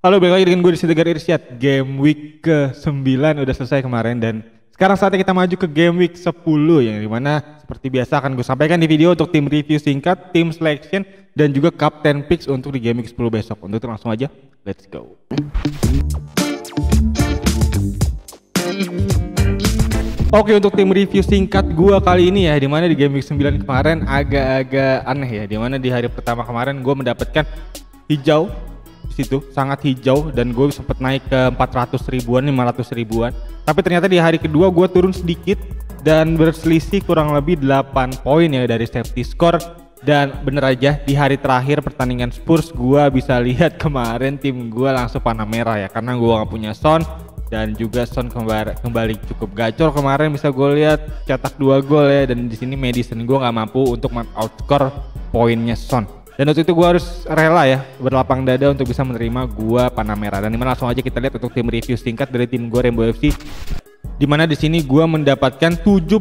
Halo, balik lagi dengan gue di Tegar Irsyad. Game week ke-9 udah selesai kemarin dan sekarang saatnya kita maju ke game week 10 yang dimana seperti biasa akan gue sampaikan di video untuk tim review singkat, tim selection, dan juga captain picks untuk di game week 10 besok. Untuk itu langsung aja, let's go. Oke, untuk tim review singkat gua kali ini ya, dimana di game week 9 kemarin agak-agak aneh ya, dimana di hari pertama kemarin gue mendapatkan hijau di situ, sangat hijau, dan gue sempat naik ke 400 ribuan, 500 ribuan. Tapi ternyata di hari kedua gue turun sedikit dan berselisih kurang lebih 8 poin ya dari safety score. Dan bener aja di hari terakhir pertandingan Spurs gue bisa lihat kemarin tim gue langsung panah merah ya, karena gue gak punya Son. Dan juga Son kembali cukup gacor kemarin, bisa gue lihat cetak 2 gol ya, dan di sini Madison gue nggak mampu untuk outscore poinnya Son. Dan waktu itu gue harus rela ya, berlapang dada untuk bisa menerima gue panah merah. Dan dimana langsung aja kita lihat untuk tim review singkat dari tim gue Rainbow FC, dimana di sini gue mendapatkan 75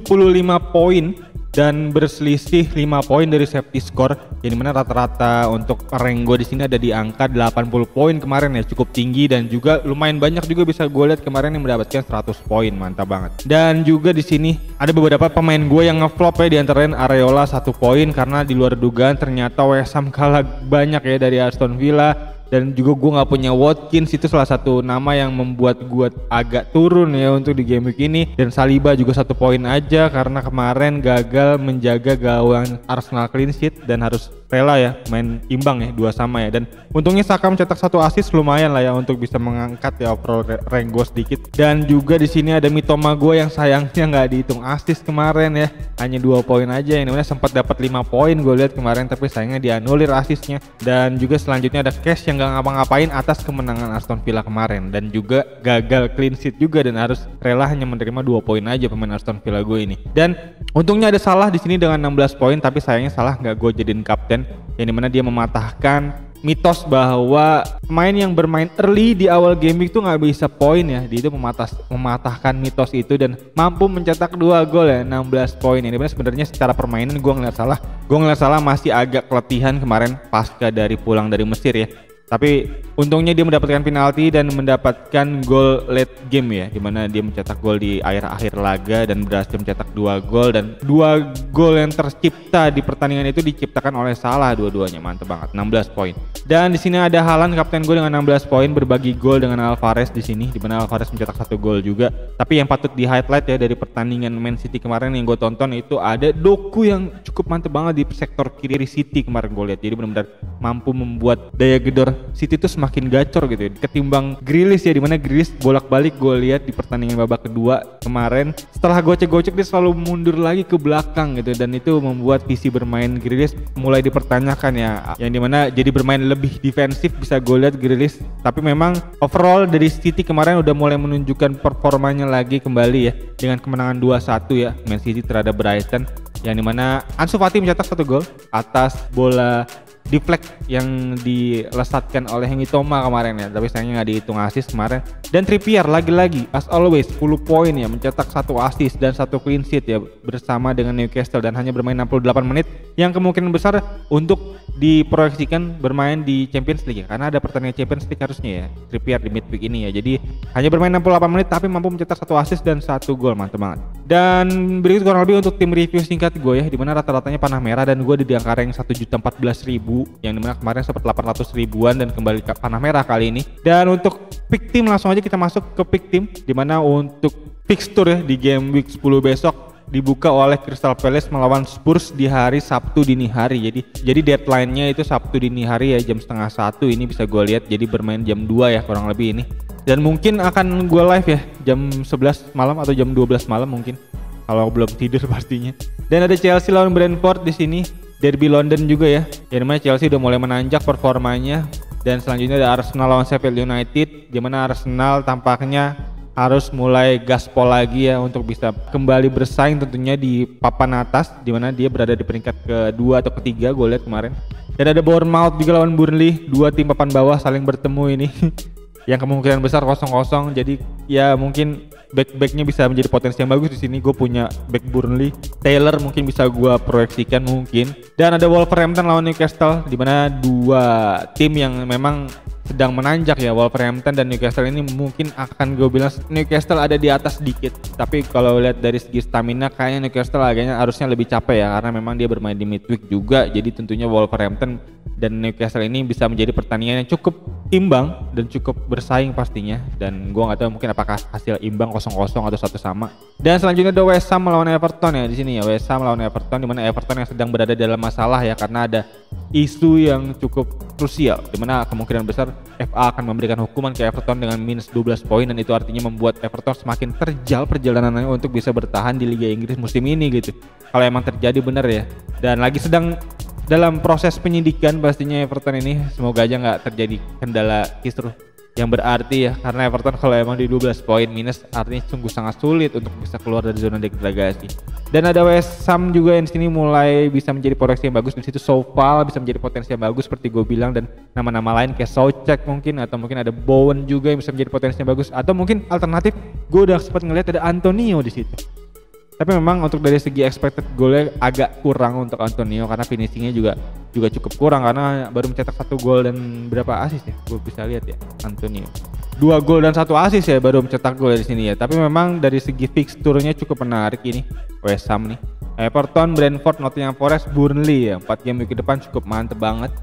poin dan berselisih 5 poin dari safety score, yang dimana rata-rata untuk rank gue di sini ada di angka 80 poin kemarin ya, cukup tinggi, dan juga lumayan banyak juga bisa gue lihat kemarin yang mendapatkan 100 poin, mantap banget. Dan juga di sini ada beberapa pemain gue yang ngeflop ya, diantaranya Areola 1 poin karena di luar dugaan ternyata West Ham kalah banyak ya dari Aston Villa. Dan juga gue gak punya Watkins, itu salah satu nama yang membuat gue agak turun ya untuk di game week ini. Dan Saliba juga 1 poin aja karena kemarin gagal menjaga gawang Arsenal clean sheet dan harus rela ya main imbang ya, 2 sama ya. Dan untungnya Saka mencetak 1 assist, lumayan lah ya untuk bisa mengangkat ya overall rank gue sedikit. Dan juga di sini ada Mitoma gue yang sayangnya nggak dihitung assist kemarin ya, hanya 2 poin aja, yang dimana sempat dapat 5 poin gue lihat kemarin, tapi sayangnya dianulir assistnya. Dan juga selanjutnya ada Cash yang nggak ngapa-ngapain atas kemenangan Aston Villa kemarin, dan juga gagal clean sheet juga dan harus rela hanya menerima 2 poin aja pemain Aston Villa gue ini. Dan untungnya ada Salah di sini dengan 16 poin, tapi sayangnya Salah nggak gue jadiin kapten, yang dimana dia mematahkan mitos bahwa pemain yang bermain early di awal game week tuh nggak bisa poin ya. Dia itu mematahkan mitos itu dan mampu mencetak 2 gol ya, 16 poin. Ini benar, sebenarnya secara permainan gue ngeliat Salah masih agak keletihan kemarin pasca dari pulang dari Mesir ya. Tapi untungnya dia mendapatkan penalti dan mendapatkan gol late game ya, dimana dia mencetak gol di akhir laga dan berhasil mencetak 2 gol, dan 2 gol yang tercipta di pertandingan itu diciptakan oleh Salah dua-duanya, mantep banget, 16 poin. Dan di sini ada Haaland, kapten gue dengan 16 poin, berbagi gol dengan Alvarez di sini, dimana Alvarez mencetak 1 gol juga. Tapi yang patut di highlight ya dari pertandingan Man City kemarin yang gue tonton, itu ada Doku yang cukup mantep banget di sektor kiri City kemarin gue lihat. Jadi benar-benar mampu membuat daya gedor City itu semakin gacor gitu ya, ketimbang Grealish ya, dimana Grealish bolak-balik gue lihat di pertandingan babak kedua kemarin setelah gocek-gocek dia selalu mundur lagi ke belakang gitu, dan itu membuat visi bermain Grealish mulai dipertanyakan ya, yang dimana jadi bermain lebih defensif bisa gue lihat Grealish. Tapi memang overall dari City kemarin udah mulai menunjukkan performanya lagi kembali ya, dengan kemenangan 2-1 ya Man City terhadap Brighton, yang dimana Ansu Fati mencetak 1 gol atas bola deflect yang dilesatkan oleh Mitoma kemarin ya, tapi sayangnya nggak dihitung assist kemarin. Dan Trippier lagi-lagi as always 10 poin ya, mencetak 1 assist dan 1 clean sheet ya bersama dengan Newcastle, dan hanya bermain 68 menit yang kemungkinan besar untuk diproyeksikan bermain di Champions League ya, karena ada pertandingan Champions League harusnya ya Trippier di midweek ini ya. Jadi hanya bermain 68 menit tapi mampu mencetak 1 assist dan 1 gol, mantap banget. Dan berikut kurang lebih untuk tim review singkat gue ya, dimana rata-ratanya panah merah dan gue di angka rank 1.014.000, yang dimana kemarin sempat 800 ribuan dan kembali ke panah merah kali ini. Dan untuk pick team langsung aja kita masuk ke pick team, dimana untuk fixture ya di game week 10 besok dibuka oleh Crystal Palace melawan Spurs di hari Sabtu dini hari. Jadi deadline-nya itu Sabtu dini hari ya, jam 12:30 ini bisa gue lihat. Jadi bermain jam 2 ya kurang lebih ini. Dan mungkin akan gue live ya jam 11 malam atau jam 12 malam mungkin, kalau belum tidur pastinya. Dan ada Chelsea lawan Brentford di sini, derby London juga ya. Yang dimana Chelsea udah mulai menanjak performanya. Dan selanjutnya ada Arsenal lawan Sheffield United, di mana Arsenal tampaknya harus mulai gaspol lagi ya untuk bisa kembali bersaing tentunya di papan atas, di mana dia berada di peringkat kedua atau ketiga gue lihat kemarin. Dan ada Bournemouth juga lawan Burnley, 2 tim papan bawah saling bertemu ini. Yang kemungkinan besar 0-0, jadi ya mungkin back-backnya bisa menjadi potensi yang bagus di sini. Gue punya back Burnley, Taylor mungkin bisa gue proyeksikan mungkin. Dan ada Wolverhampton lawan Newcastle, di mana 2 tim yang memang sedang menanjak ya. Wolverhampton dan Newcastle ini mungkin akan gue bilang Newcastle ada di atas sedikit, tapi kalau lihat dari segi stamina kayaknya Newcastle agaknya harusnya lebih capek ya, karena memang dia bermain di midweek juga. Jadi tentunya Wolverhampton dan Newcastle ini bisa menjadi pertandingan yang cukup imbang dan cukup bersaing pastinya, dan gue nggak tahu mungkin apakah hasil imbang 0-0 atau 1 sama. Dan selanjutnya ada West Ham melawan Everton ya di sini ya. West Ham melawan Everton, di mana Everton yang sedang berada dalam masalah ya, karena ada isu yang cukup krusial di mana kemungkinan besar FA akan memberikan hukuman ke Everton dengan minus 12 poin, dan itu artinya membuat Everton semakin terjal perjalanannya untuk bisa bertahan di Liga Inggris musim ini gitu. Kalau emang terjadi benar ya. Dan lagi sedang dalam proses penyidikan pastinya Everton ini, semoga aja nggak terjadi kendala kisruh yang berarti ya, karena Everton kalau emang di 12 poin minus artinya sungguh sangat sulit untuk bisa keluar dari zona degradasi. Dan ada West Ham juga yang di sini mulai bisa menjadi proyeksi yang bagus. Di situ Soufal bisa menjadi potensi yang bagus seperti gue bilang, dan nama-nama lain kayak Soucek mungkin, atau mungkin ada Bowen juga yang bisa menjadi potensi yang bagus, atau mungkin alternatif gue udah sempat ngeliat ada Antonio di situ. Tapi memang untuk dari segi expected goalnya agak kurang untuk Antonio, karena finishingnya juga cukup kurang, karena baru mencetak 1 gol dan berapa assist ya, gue bisa lihat ya Antonio 2 gol dan 1 assist ya baru mencetak gol di sini ya. Tapi memang dari segi fixturnya cukup menarik ini West Ham nih. Everton, Brentford, Nottingham Forest, Burnley ya, 4 game week ke depan cukup mantep banget.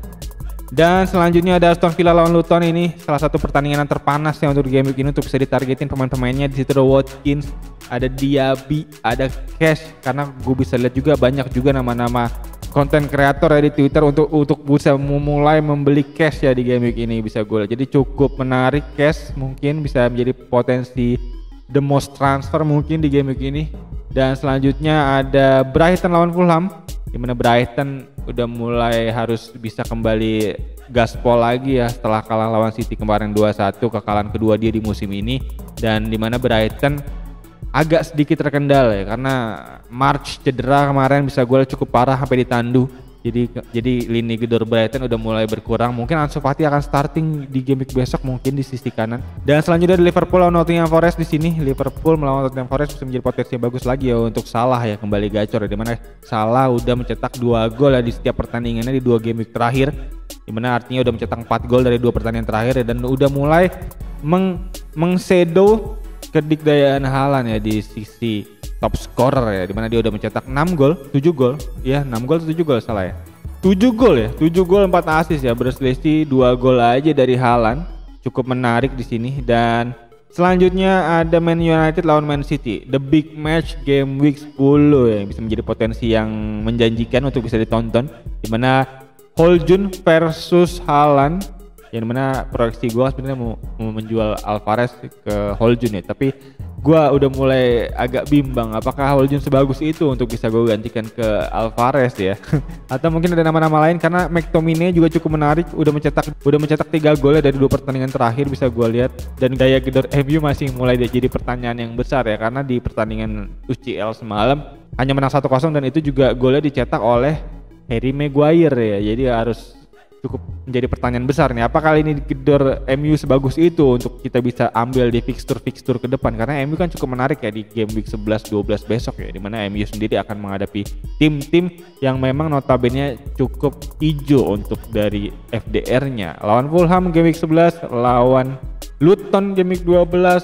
Dan selanjutnya ada Aston Villa lawan Luton, ini salah satu pertandingan yang terpanas ya untuk game week ini untuk bisa ditargetin pemain-pemainnya. Di situ ada Watkins, ada Diaby, ada Cash, karena gue bisa lihat juga banyak juga nama-nama konten kreator ya di Twitter untuk bisa memulai membeli Cash ya di game week ini bisa gue lihat. Jadi cukup menarik Cash, mungkin bisa menjadi potensi the most transfer mungkin di game week ini. Dan selanjutnya ada Brighton lawan Fulham, dimana Brighton udah mulai harus bisa kembali gaspol lagi ya setelah kalah lawan City kemarin 2-1, kekalahan kedua dia di musim ini. Dan dimana Brighton agak sedikit terkendala ya, karena March cedera kemarin bisa gue cukup parah sampai ditandu. Jadi lini gedor Brighton udah mulai berkurang. Mungkin Ansu Fati akan starting di game week besok mungkin di sisi kanan. Dan selanjutnya ada Liverpool lawan Nottingham Forest di sini. Liverpool melawan Nottingham Forest bisa menjadi potensi yang bagus lagi ya untuk Salah ya kembali gacor ya, dimana Salah udah mencetak 2 gol ya di setiap pertandingannya di 2 game week terakhir. Dimana artinya udah mencetak 4 gol dari 2 pertandingan terakhir ya, dan udah mulai mengsedo kedikdayaan Haaland ya di sisi top scorer ya, dimana dia udah mencetak 6 gol, 7 gol, ya 6 gol 7 gol salah ya. 7 gol ya, 7 gol 4 assist ya, berselisih 2 gol aja dari Haaland. Cukup menarik di sini. Dan selanjutnya ada Man United lawan Man City, the big match game week 10 ya, yang bisa menjadi potensi yang menjanjikan untuk bisa ditonton, dimana Holjun versus Haaland, yang mana proyeksi gue sebenarnya mau menjual Alvarez ke Holjun ya, tapi gue udah mulai agak bimbang apakah Holjun sebagus itu untuk bisa gue gantikan ke Alvarez ya. Atau mungkin ada nama-nama lain, karena McTominay juga cukup menarik, udah mencetak 3 gol ya dari 2 pertandingan terakhir bisa gue lihat. Dan gaya gedor MU masih mulai jadi pertanyaan yang besar ya, karena di pertandingan UCL semalam hanya menang 1-0, dan itu juga golnya dicetak oleh Harry Maguire ya. Jadi harus cukup menjadi pertanyaan besar nih, apakah ini gedor MU sebagus itu untuk kita bisa ambil di fixture ke depan, karena MU kan cukup menarik ya di game week 11-12 besok ya, dimana MU sendiri akan menghadapi tim-tim yang memang notabene cukup hijau untuk dari FDR-nya. Lawan Fulham game week 11, lawan Luton game week 12,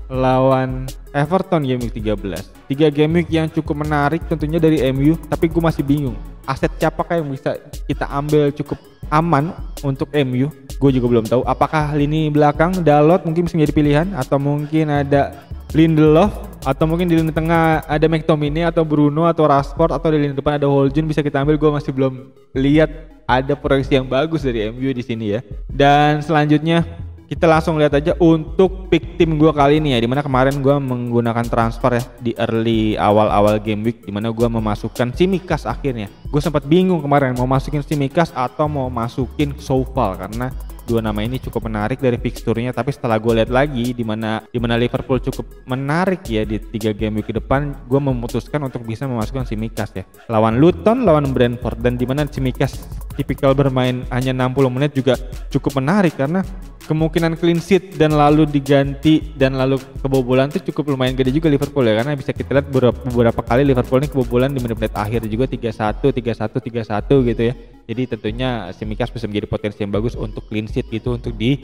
lawan Everton game week 13. 3 game week yang cukup menarik tentunya dari MU, tapi gue masih bingung aset siapakah yang bisa kita ambil cukup aman untuk MU. Gue juga belum tahu apakah lini belakang Dalot mungkin bisa menjadi pilihan, atau mungkin ada Lindelof, atau mungkin di lini tengah ada McTominay atau Bruno atau Rashford, atau di lini depan ada Holjun bisa kita ambil. Gue masih belum lihat ada proyeksi yang bagus dari MU di sini ya. Dan selanjutnya kita langsung lihat aja untuk pick tim gue kali ini ya, dimana kemarin gue menggunakan transfer ya di early awal game week, dimana gue memasukkan Tsimikas. Akhirnya gue sempat bingung kemarin mau masukin Tsimikas atau mau masukin Soufal, karena 2 nama ini cukup menarik dari fixturnya. Tapi setelah gue lihat lagi dimana Liverpool cukup menarik ya di 3 game week ke depan, gue memutuskan untuk bisa memasukkan Tsimikas ya lawan Luton, lawan Brentford, dan dimana Tsimikas tipikal bermain hanya 60 menit juga cukup menarik karena kemungkinan clean sheet dan lalu diganti dan lalu kebobolan itu cukup lumayan gede juga Liverpool ya, karena bisa kita lihat beberapa kali Liverpool ini kebobolan di menit-menit akhir juga 3-1, 3-1, 3-1 gitu ya. Jadi tentunya Tsimikas bisa menjadi potensi yang bagus untuk clean sheet gitu untuk di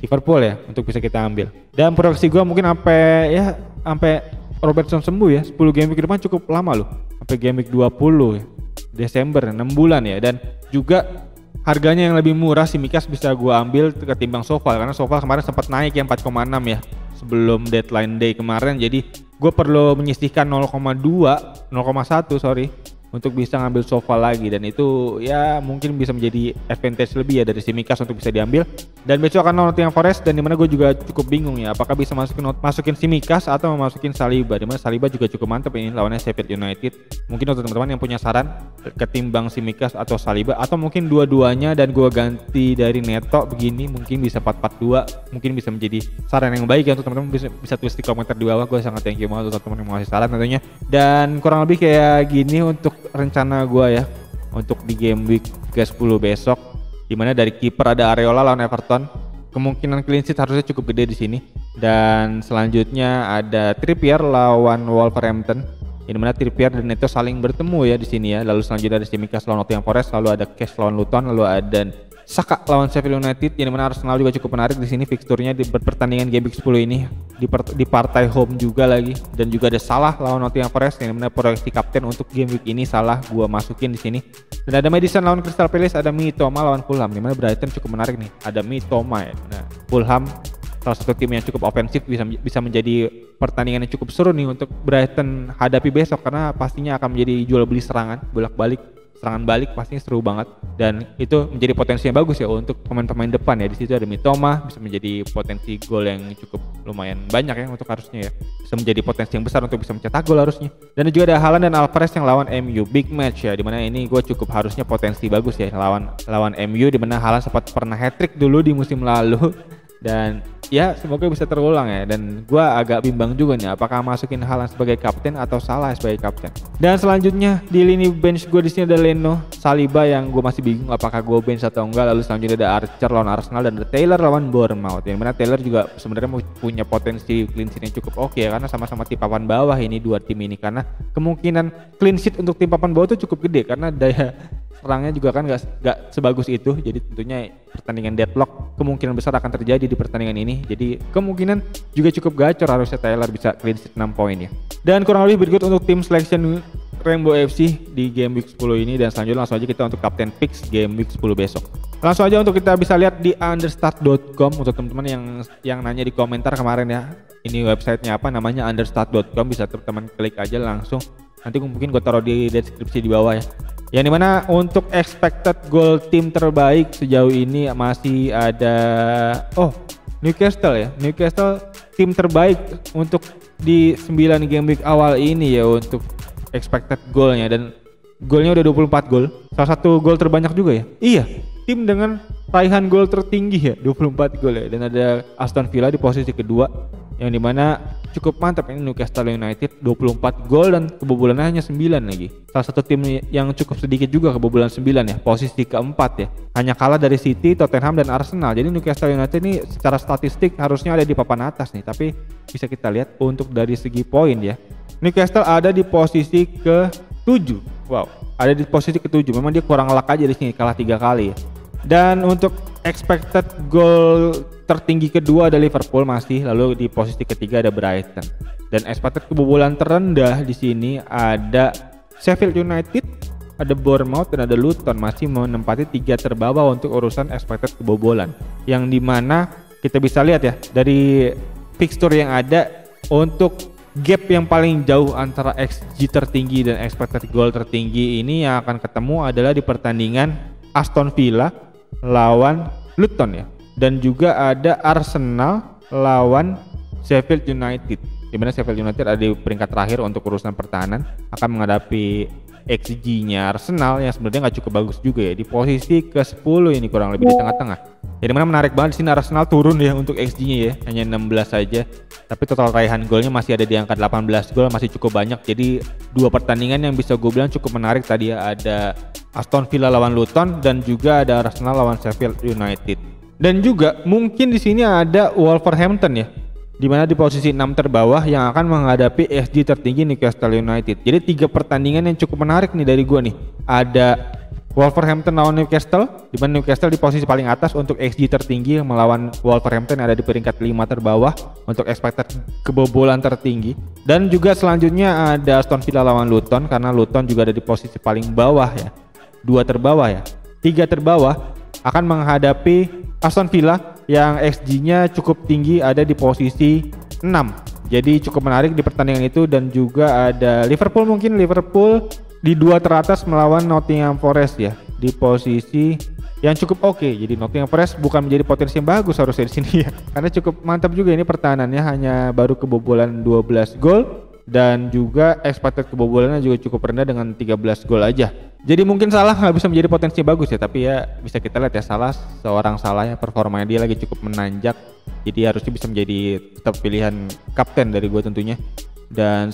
Liverpool ya, untuk bisa kita ambil. Dan proyeksi gue mungkin sampai Robertson sembuh ya, 10 game week ke depan cukup lama loh, sampai game week 20 ya, Desember 6 bulan ya. Dan juga harganya yang lebih murah Tsimikas bisa gue ambil ketimbang Sofal, karena Sofal kemarin sempat naik ya 4,6 ya sebelum deadline day kemarin. Jadi gue perlu menyisihkan 0,1 untuk bisa ngambil Sofal lagi, dan itu ya mungkin bisa menjadi advantage lebih ya dari Tsimikas untuk bisa diambil. Dan besok akan lawan Nottingham Forest, dan dimana gue juga cukup bingung ya apakah bisa masukin Tsimikas atau masukin Saliba, dimana Saliba juga cukup mantap ini lawannya Sheffield United. Mungkin untuk teman-teman yang punya saran ketimbang Tsimikas atau Saliba, atau mungkin dua-duanya dan gue ganti dari Neto begini, mungkin bisa 4-4-2, mungkin bisa menjadi saran yang baik ya untuk teman-teman. Bisa tulis di komentar di bawah, gue sangat thank you banget untuk teman-teman yang mau kasih saran tentunya. Dan kurang lebih kayak gini untuk rencana gue ya untuk di game week ke-10 besok, dimana dari kiper ada Areola lawan Everton, kemungkinan clean sheet harusnya cukup gede di sini. Dan selanjutnya ada Trippier lawan Wolverhampton, dimana Trippier dan Neto saling bertemu ya di sini ya. Lalu selanjutnya ada Tsimikas lawan Nottingham Forest, lalu ada Cash lawan Luton, lalu ada Saka lawan Sheffield United, yang dimana Arsenal juga cukup menarik di sini fiksturnya di pertandingan game week 10 ini di partai home juga lagi. Dan juga ada Salah lawan Nottingham Forest, yang dimana proyeksi kapten untuk game week ini Salah gua masukin di sini. Dan ada Maddison lawan Crystal Palace, ada Mitoma lawan Fulham, dimana Brighton cukup menarik nih, ada Mitoma ya. Nah, Fulham salah satu tim yang cukup ofensif, bisa menjadi pertandingan yang cukup seru nih untuk Brighton hadapi besok, karena pastinya akan menjadi jual beli serangan bolak-balik, serangan balik pastinya seru banget, dan itu menjadi potensi yang bagus ya untuk pemain-pemain depan ya. Di situ ada Mitoma, bisa menjadi potensi gol yang cukup lumayan banyak ya untuk harusnya ya, bisa menjadi potensi yang besar untuk bisa mencetak gol harusnya. Dan juga ada Haaland dan Alvarez yang lawan MU, big match ya, dimana ini gue cukup harusnya potensi bagus ya lawan MU, dimana Haaland sempat pernah hat-trick dulu di musim lalu. Dan ya semoga bisa terulang ya. Dan gue agak bimbang juga nih apakah masukin Haaland sebagai kapten atau Salah sebagai kapten. Dan selanjutnya di lini bench gue di sini ada Leno, Saliba yang gue masih bingung apakah gue bench atau enggak. Lalu selanjutnya ada Archer lawan Arsenal, dan ada Taylor lawan Bournemouth, yang mana Taylor juga sebenarnya punya potensi clean sheet yang cukup oke ya, karena sama-sama tim papan bawah ini dua tim ini. Karena kemungkinan clean sheet untuk tim papan bawah itu cukup gede karena daya serangnya juga kan gak sebagus itu. Jadi tentunya pertandingan deadlock kemungkinan besar akan terjadi di pertandingan ini. Jadi kemungkinan juga cukup gacor, harusnya Taylor bisa clean sheet 6 poin ya. Dan kurang lebih berikut untuk tim selection Rainbow FC di game week 10 ini. Dan selanjutnya langsung aja kita untuk Captain Picks game week 10 besok. Langsung aja untuk kita bisa lihat di understart.com untuk teman-teman yang nanya di komentar kemarin ya. Ini websitenya apa, namanya understart.com, bisa teman-teman klik aja langsung. Nanti mungkin gue taruh di deskripsi di bawah ya. Yang dimana untuk expected goal tim terbaik sejauh ini masih ada Newcastle ya. Newcastle tim terbaik untuk di 9 game week awal ini ya untuk expected goalnya, dan golnya udah 24 gol. Salah satu gol terbanyak juga ya. Iya, tim dengan raihan gol tertinggi ya, 24 gol ya. Dan ada Aston Villa di posisi kedua, yang dimana cukup mantap ini Newcastle United, 24 gol dan kebobolannya hanya 9 lagi. Salah satu tim yang cukup sedikit juga kebobolan 9 ya, posisi keempat ya. Hanya kalah dari City, Tottenham dan Arsenal. Jadi Newcastle United ini secara statistik harusnya ada di papan atas nih, tapi bisa kita lihat untuk dari segi poin ya, Newcastle ada di posisi ke-7. Wow, ada di posisi ke-7. Memang dia kurang luck aja di sini, kalah 3 kali ya. Dan untuk expected goal tertinggi kedua ada Liverpool masih, lalu di posisi ketiga ada Brighton. Dan expected kebobolan terendah di sini ada Sheffield United, ada Bournemouth dan ada Luton, masih menempati 3 terbawah untuk urusan expected kebobolan. Yang dimana kita bisa lihat ya dari fixture yang ada, untuk gap yang paling jauh antara XG tertinggi dan expected goal tertinggi ini yang akan ketemu adalah di pertandingan Aston Villa lawan Luton ya. Dan juga ada Arsenal lawan Sheffield United, di mana Sheffield United ada di peringkat terakhir untuk urusan pertahanan, akan menghadapi XG-nya Arsenal yang sebenarnya nggak cukup bagus juga ya, di posisi ke-10 ini kurang lebih di tengah-tengah. Jadi mana menarik banget di sini Arsenal turun ya untuk XG-nya ya, hanya 16 saja. Tapi total raihan golnya masih ada di angka 18 gol, masih cukup banyak. Jadi dua pertandingan yang bisa gue bilang cukup menarik tadi ya, ada Aston Villa lawan Luton dan juga ada Arsenal lawan Sheffield United. Dan juga mungkin di sini ada Wolverhampton ya, di mana di posisi 6 terbawah yang akan menghadapi XG tertinggi Newcastle United. Jadi 3 pertandingan yang cukup menarik nih dari gua nih. Ada Wolverhampton lawan Newcastle, di mana Newcastle di posisi paling atas untuk XG tertinggi melawan Wolverhampton yang ada di peringkat 5 terbawah untuk expected kebobolan tertinggi. Dan juga selanjutnya ada Aston Villa lawan Luton, karena Luton juga ada di posisi paling bawah ya. 2 terbawah ya. 3 terbawah akan menghadapi Aston Villa yang XG-nya cukup tinggi ada di posisi 6. Jadi cukup menarik di pertandingan itu. Dan juga ada Liverpool, mungkin Liverpool di 2 teratas melawan Nottingham Forest ya, di posisi yang cukup oke. Jadi Nottingham Forest bukan menjadi potensi yang bagus harusnya di sini ya, karena cukup mantap juga ini pertahanannya, hanya baru kebobolan 12 gol dan juga expected kebobolannya juga cukup rendah dengan 13 gol aja. Jadi mungkin Salah nggak bisa menjadi potensi bagus ya, tapi ya bisa kita lihat ya, seorang Salah ya, performanya dia lagi cukup menanjak, jadi harusnya bisa menjadi tetap pilihan kapten dari gue tentunya. Dan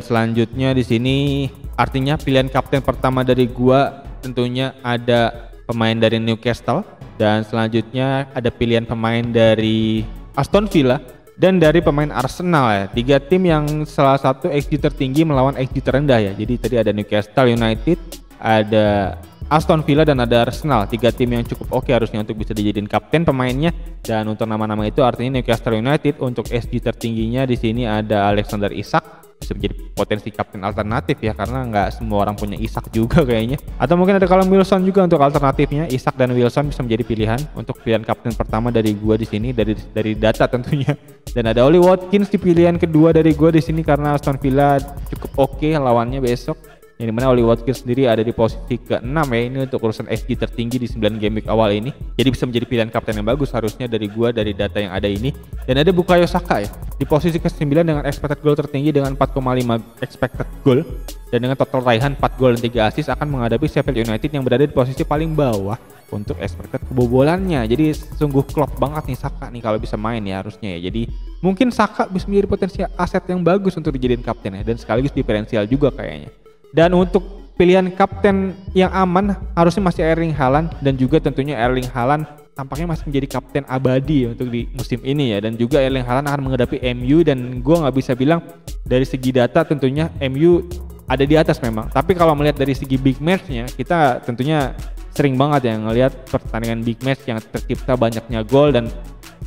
selanjutnya di sini artinya pilihan kapten pertama dari gua tentunya ada pemain dari Newcastle, dan selanjutnya ada pilihan pemain dari Aston Villa dan dari pemain Arsenal ya. 3 tim yang salah satu XG tertinggi melawan XG terendah ya. Jadi tadi ada Newcastle United, ada Aston Villa dan ada Arsenal. 3 tim yang cukup oke harusnya untuk bisa dijadiin kapten pemainnya. Dan untuk nama-nama itu artinya Newcastle United untuk XG tertingginya di sini ada Alexander Isak, bisa menjadi potensi kapten alternatif ya, karena nggak semua orang punya Isak juga kayaknya. Atau mungkin ada Callum Wilson juga untuk alternatifnya. Isak dan Wilson bisa menjadi pilihan untuk pilihan kapten pertama dari gua di sini, dari data tentunya. Dan ada Oli Watkins di pilihan kedua dari gua di sini karena Aston Villa cukup oke lawannya besok. Yang dimana Oli Watkins sendiri ada di posisi ke-6 ya, ini untuk urusan XG tertinggi di 9 game week awal ini. Jadi bisa menjadi pilihan kapten yang bagus harusnya dari gua, dari data yang ada ini. Dan ada Bukayo Saka ya, di posisi ke-9 dengan expected goal tertinggi dengan 4,5 expected goal. Dan dengan total raihan 4 gol dan 3 assist akan menghadapi Sheffield United yang berada di posisi paling bawah untuk expected kebobolannya. Jadi sungguh klop banget nih Saka nih kalau bisa main ya harusnya ya. Jadi mungkin Saka bisa menjadi potensi aset yang bagus untuk dijadiin kapten ya, dan sekaligus diferensial juga kayaknya. Dan untuk pilihan kapten yang aman harusnya masih Erling Haaland, dan juga tentunya Erling Haaland tampaknya masih menjadi kapten abadi untuk di musim ini ya. Dan juga Erling Haaland akan menghadapi MU, dan gue nggak bisa bilang dari segi data tentunya MU ada di atas memang, tapi kalau melihat dari segi big match-nya, kita tentunya sering banget ya ngelihat pertandingan big match yang tercipta banyaknya gol dan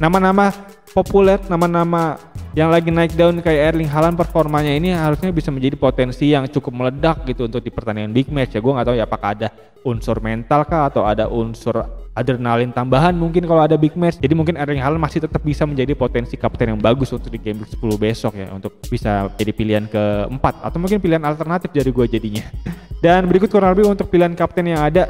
nama-nama populer, nama-nama yang lagi naik daun kayak Erling Haaland. Performanya ini harusnya bisa menjadi potensi yang cukup meledak gitu untuk di pertandingan big match ya. Gue nggak tahu ya apakah ada unsur mental kah atau ada unsur adrenalin tambahan mungkin kalau ada big match. Jadi mungkin Erling Haaland masih tetap bisa menjadi potensi kapten yang bagus untuk di game week 10 besok ya, untuk bisa jadi pilihan keempat atau mungkin pilihan alternatif dari gue jadinya. Dan berikut kurang lebih untuk pilihan kapten yang ada.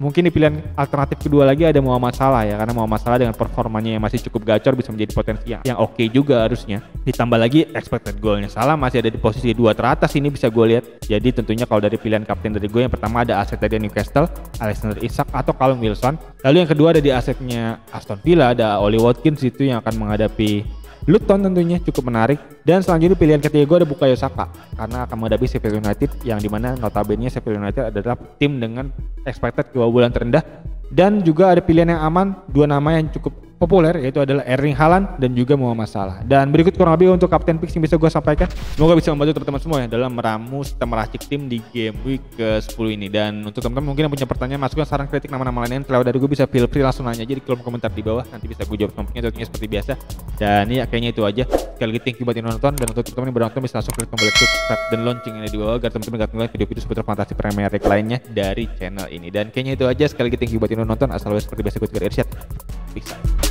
Mungkin di pilihan alternatif kedua lagi ada Muhammad Salah ya, karena Muhammad Salah dengan performanya yang masih cukup gacor bisa menjadi potensi yang oke juga harusnya. Ditambah lagi expected goalnya Salah masih ada di posisi 2 teratas ini bisa gue lihat. Jadi tentunya kalau dari pilihan kapten dari gue, yang pertama ada aset dari Newcastle, Alexander Isak atau Callum Wilson. Lalu yang kedua ada di asetnya Aston Villa, ada Oli Watkins itu yang akan menghadapi Luton, tentunya cukup menarik. Dan selanjutnya pilihan ketiga gue ada Bukayo Saka karena akan menghadapi Sheffield United, yang dimana notabene Sheffield United adalah tim dengan expected kebobolan terendah. Dan juga ada pilihan yang aman, 2 nama yang cukup populer, yaitu adalah Erling Haaland dan juga Muhammad Salah. Dan berikut kurang lebih untuk kapten picks yang bisa gue sampaikan. Semoga bisa membantu teman-teman semua ya dalam meramu serta meracik tim di game week ke-10 ini. Dan untuk teman-teman mungkin yang punya pertanyaan, masukan, saran, kritik, nama-nama lainnya yang terlewat dari gue, bisa feel free langsung nanya aja di kolom komentar di bawah. Nanti bisa gue jawab tentunya seperti biasa. Dan ya kayaknya itu aja. Sekali lagi thank you buat yang nonton, dan untuk teman-teman yang baru nonton bisa langsung klik tombol like, subscribe, dan lonceng yang ada di bawah agar teman-teman gak ketinggalan video-video seputar fantasi Premier League lainnya dari channel ini. Dan kayaknya itu aja. Sekali lagi thank you buat yang nonton. As always seperti biasa gue Irsyad. Peace out.